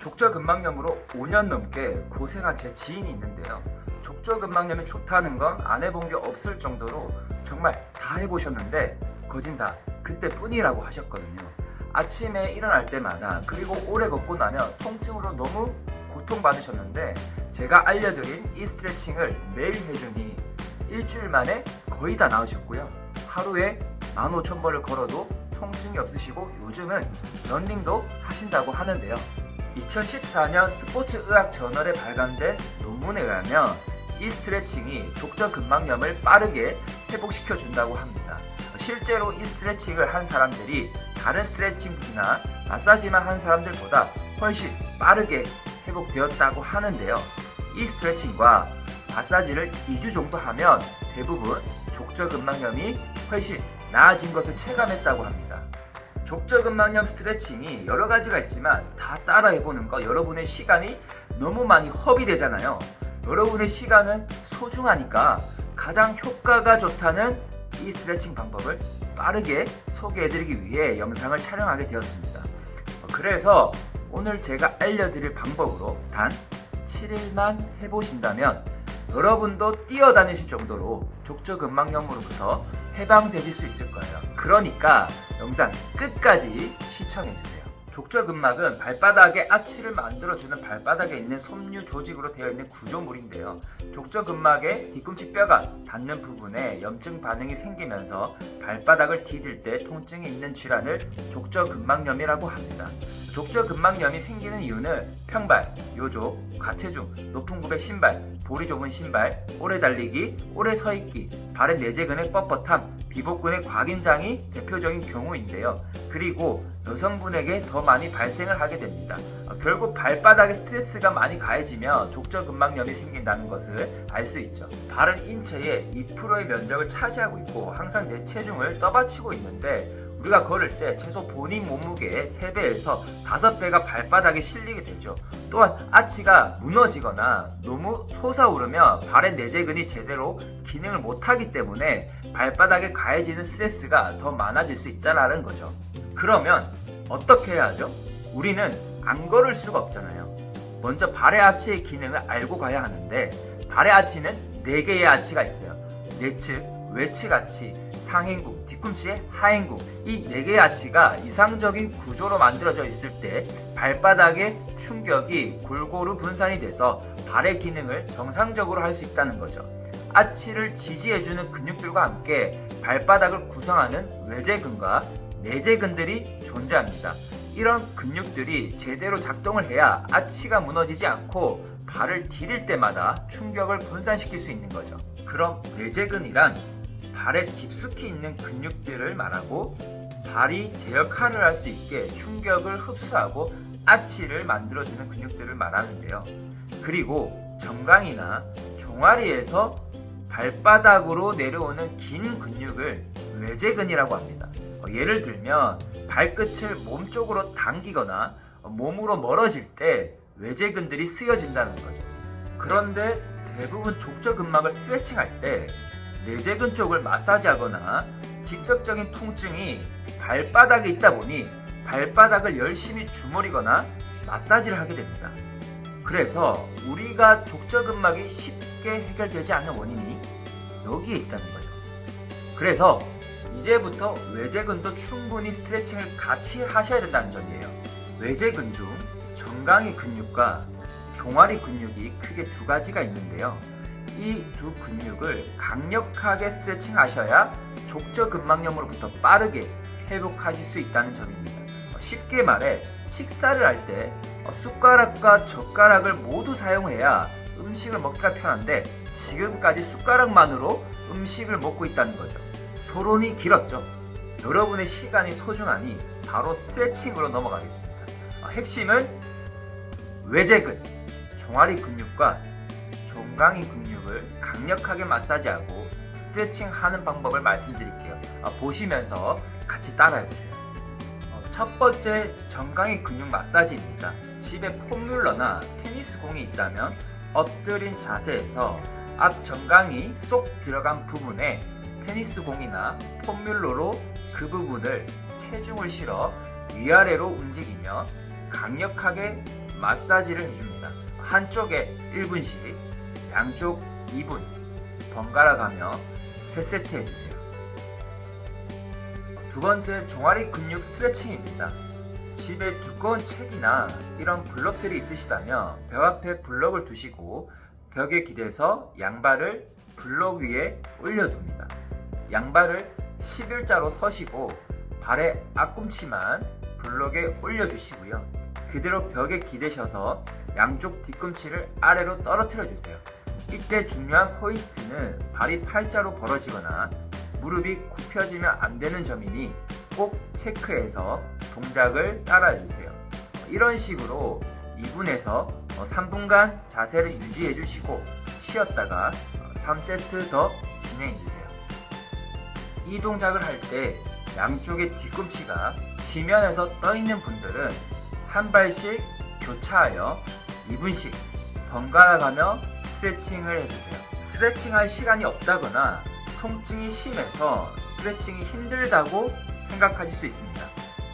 족저근막염으로 5년 넘게 고생한 제 지인이 있는데요. 족저근막염이 좋다는 건 안 해본 게 없을 정도로 정말 다 해보셨는데 거진 다 그때뿐이라고 하셨거든요. 아침에 일어날 때마다 그리고 오래 걷고 나면 통증으로 너무 고통받으셨는데 제가 알려드린 이 스트레칭을 매일 해주니 일주일 만에 거의 다 나으셨고요. 하루에 15,000번을 걸어도 통증이 없으시고 요즘은 러닝도 하신다고 하는데요. 2014년 스포츠의학 저널에 발간된 논문에 의하면 이 스트레칭이 족저근막염을 빠르게 회복시켜 준다고 합니다. 실제로 이 스트레칭을 한 사람들이 다른 스트레칭이나 마사지만 한 사람들보다 훨씬 빠르게 회복되었다고 하는데요. 이 스트레칭과 마사지를 2주 정도 하면 대부분 족저근막염이 훨씬 나아진 것을 체감했다고 합니다. 족저근막염 스트레칭이 여러 가지가 있지만 다 따라해보는 거 여러분의 시간이 너무 많이 허비되잖아요. 여러분의 시간은 소중하니까 가장 효과가 좋다는 이 스트레칭 방법을 빠르게 소개해드리기 위해 영상을 촬영하게 되었습니다. 그래서 오늘 제가 알려드릴 방법으로 단 7일만 해보신다면 여러분도 뛰어다니실 정도로 족저근막염으로부터 해방되실 수 있을 거예요. 그러니까 영상 끝까지 시청해주세요. 족저근막은 발바닥에 아치를 만들어주는 발바닥에 있는 섬유 조직으로 되어 있는 구조물인데요. 족저근막의 뒤꿈치 뼈가 닿는 부분에 염증 반응이 생기면서 발바닥을 디딜 때 통증이 있는 질환을 족저근막염이라고 합니다. 족저근막염이 생기는 이유는 평발, 요족, 과체중, 높은 굽의 신발, 볼이 좁은 신발, 오래 달리기, 오래 서있기, 발의 내재근의 뻣뻣함, 비복근의 곽인장이 대표적인 경우인데요. 그리고 여성분에게 더 많이 발생을 하게 됩니다. 결국 발바닥에 스트레스가 많이 가해지면 족저근막염이 생긴다는 것을 알 수 있죠. 발은 인체의 2%의 면적을 차지하고 있고 항상 내 체중을 떠받치고 있는데 우리가 걸을 때 최소 본인 몸무게의 3배에서 5배가 발바닥에 실리게 되죠. 또한 아치가 무너지거나 너무 솟아오르면 발의 내재근이 제대로 기능을 못하기 때문에 발바닥에 가해지는 스트레스가 더 많아질 수 있다는 거죠. 그러면 어떻게 해야 하죠? 우리는 안 걸을 수가 없잖아요. 먼저 발의 아치의 기능을 알고 가야 하는데 발의 아치는 4개의 아치가 있어요. 내측, 외측 아치, 상행국, 뒤꿈치의 하행국, 이 4개의 아치가 이상적인 구조로 만들어져 있을 때 발바닥의 충격이 골고루 분산이 돼서 발의 기능을 정상적으로 할 수 있다는 거죠. 아치를 지지해주는 근육들과 함께 발바닥을 구성하는 외재근과 내재근들이 존재합니다. 이런 근육들이 제대로 작동을 해야 아치가 무너지지 않고 발을 디딜 때마다 충격을 분산시킬 수 있는 거죠. 그럼 내재근이란 발에 깊숙이 있는 근육들을 말하고 발이 제 역할을 할 수 있게 충격을 흡수하고 아치를 만들어주는 근육들을 말하는데요. 그리고 정강이나 종아리에서 발바닥으로 내려오는 긴 근육을 외재근이라고 합니다. 예를 들면 발끝을 몸쪽으로 당기거나 몸으로 멀어질 때 외재근들이 쓰여진다는 거죠. 그런데 대부분 족저근막을 스트레칭할 때 내재근 쪽을 마사지하거나 직접적인 통증이 발바닥에 있다 보니 발바닥을 열심히 주무리거나 마사지를 하게 됩니다. 그래서 우리가 족저근막이 쉽게 해결되지 않는 원인이 여기에 있다는 거죠. 그래서 이제부터 외재근도 충분히 스트레칭을 같이 하셔야 된다는 점이에요. 외재근 중 정강이 근육과 종아리 근육이 크게 2가지가 있는데요. 이 2 근육을 강력하게 스트레칭 하셔야 족저근막염으로부터 빠르게 회복하실 수 있다는 점입니다. 쉽게 말해 식사를 할 때 숟가락과 젓가락을 모두 사용해야 음식을 먹기가 편한데 지금까지 숟가락만으로 음식을 먹고 있다는 거죠. 소론이 길었죠. 여러분의 시간이 소중하니 바로 스트레칭으로 넘어가겠습니다. 핵심은 외재근, 종아리 근육과 종강이 근육을 강력하게 마사지하고 스트레칭하는 방법을 말씀드릴게요. 보시면서 같이 따라해보세요. 첫 번째 정강이 근육 마사지입니다. 집에 폼뮬러나 테니스 공이 있다면 엎드린 자세에서 앞 정강이 쏙 들어간 부분에 테니스 공이나 폼뮬러로 그 부분을 체중을 실어 위아래로 움직이며 강력하게 마사지를 해줍니다. 한쪽에 1분씩, 양쪽 2분 번갈아 가며 3세트 해주세요. 두 번째, 종아리 근육 스트레칭입니다. 집에 두꺼운 책이나 이런 블럭들이 있으시다면 벽 앞에 블럭을 두시고 벽에 기대서 양발을 블럭 위에 올려둡니다. 양발을 11자로 서시고 발의 앞꿈치만 블럭에 올려주시고요. 그대로 벽에 기대셔서 양쪽 뒤꿈치를 아래로 떨어뜨려 주세요. 이때 중요한 포인트는 발이 팔자로 벌어지거나 무릎이 굽혀지면 안 되는 점이니 꼭 체크해서 동작을 따라해 주세요. 이런 식으로 2분에서 3분간 자세를 유지해 주시고 쉬었다가 3세트 더 진행해 주세요. 이 동작을 할 때 양쪽의 뒤꿈치가 지면에서 떠 있는 분들은 한 발씩 교차하여 2분씩 번갈아 가며 스트레칭을 해주세요. 스트레칭할 시간이 없다거나 통증이 심해서 스트레칭이 힘들다고 생각하실 수 있습니다.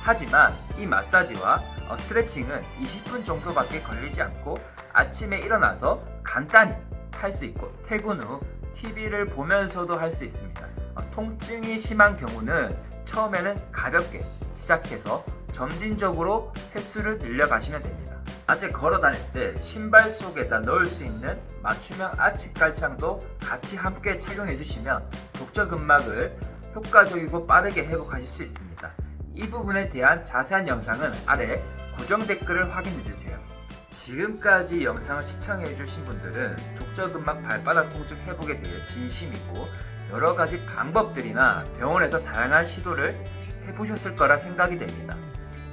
하지만 이 마사지와 스트레칭은 20분 정도밖에 걸리지 않고 아침에 일어나서 간단히 할 수 있고 퇴근 후 TV를 보면서도 할 수 있습니다. 통증이 심한 경우는 처음에는 가볍게 시작해서 점진적으로 횟수를 늘려가시면 됩니다. 낮에 걸어 다닐 때 신발 속에다 넣을 수 있는 맞춤형 아치 깔창도 같이 함께 착용해 주시면 족저근막을 효과적이고 빠르게 회복하실 수 있습니다. 이 부분에 대한 자세한 영상은 아래 고정 댓글을 확인해 주세요. 지금까지 영상을 시청해 주신 분들은 족저근막 발바닥 통증 회복에 대해 진심이고 여러가지 방법들이나 병원에서 다양한 시도를 해보셨을 거라 생각이 됩니다.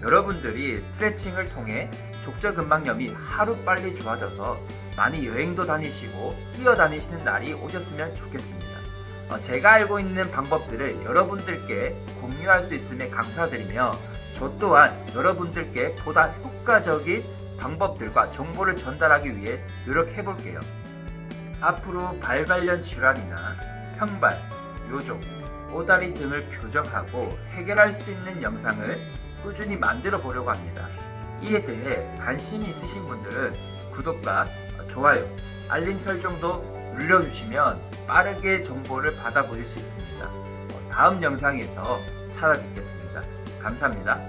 여러분들이 스트레칭을 통해 족저근막염이 하루빨리 좋아져서 많이 여행도 다니시고 뛰어다니시는 날이 오셨으면 좋겠습니다. 제가 알고 있는 방법들을 여러분들께 공유할 수 있음에 감사드리며 저 또한 여러분들께 보다 효과적인 방법들과 정보를 전달하기 위해 노력해 볼게요. 앞으로 발 관련 질환이나 평발, 요종, 오다리 등을 교정하고 해결할 수 있는 영상을 꾸준히 만들어 보려고 합니다. 이에 대해 관심이 있으신 분들은 구독과 좋아요, 알림 설정도 눌러주시면 빠르게 정보를 받아보실 수 있습니다. 다음 영상에서 찾아뵙겠습니다. 감사합니다.